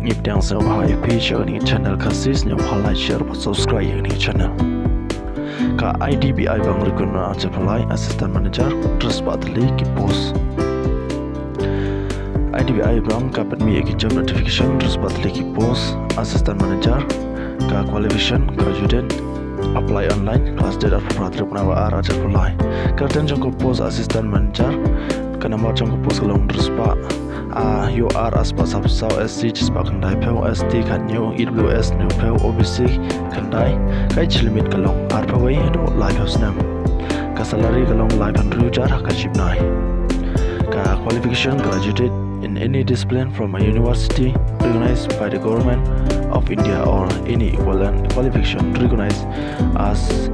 If down so high page ni channel kasis nyam halai share but subscribe ni channel. Ka Idbi bang recruitment apply assistant manager terus batli ki post. Idbi bang kapat mi ki job notification terus batli ki post assistant manager ka qualification graduate apply online class date appropriate penawa ara apply. Kerten jong ko post assistant manager kana ma jong ko post long terus pa you are as pas of South SC Chispa Kandai Peo ST kan new EWS new Peo OBC Kandai kai chilimit kalong arpawai do live house nam ka salary kalong live 100 jar ka chipnai ka qualification graduated in any discipline from a university recognized by the government of India or any equivalent qualification recognized as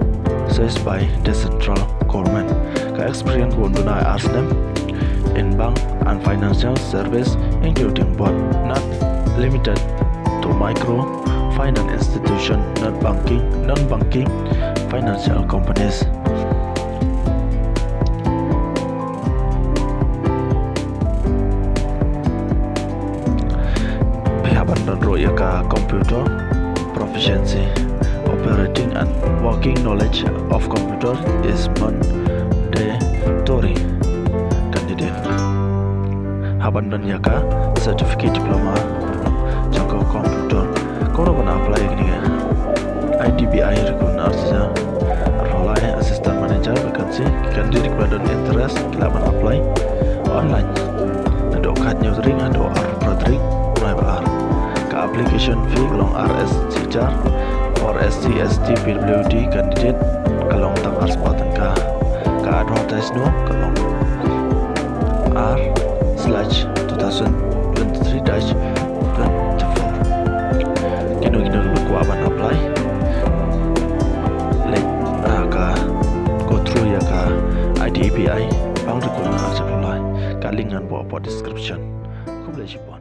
such by the central government ka experience gonduna arsnam in bank and financial service including but not limited to micro finance institution, non-banking financial companies. Pihaban dan roya ka computer proficiency, operating and working knowledge of computer is mandatory. Haban dan yaka certificate diploma jangka komputer kono bana apply gini ga Idbi recruitment artisan role assistant manager vacancy candidate required interest kilaban apply online ado katnya ring ado arpratrik mulai balar ka application fee long RS jar or SC ST PWD candidate kalong tam arspatan ka advertise no kalong R/2023-24 kino ko aban apply like ka go through ya ka Idbi bang recruitment apply ka link nan bo description ko boleh jipon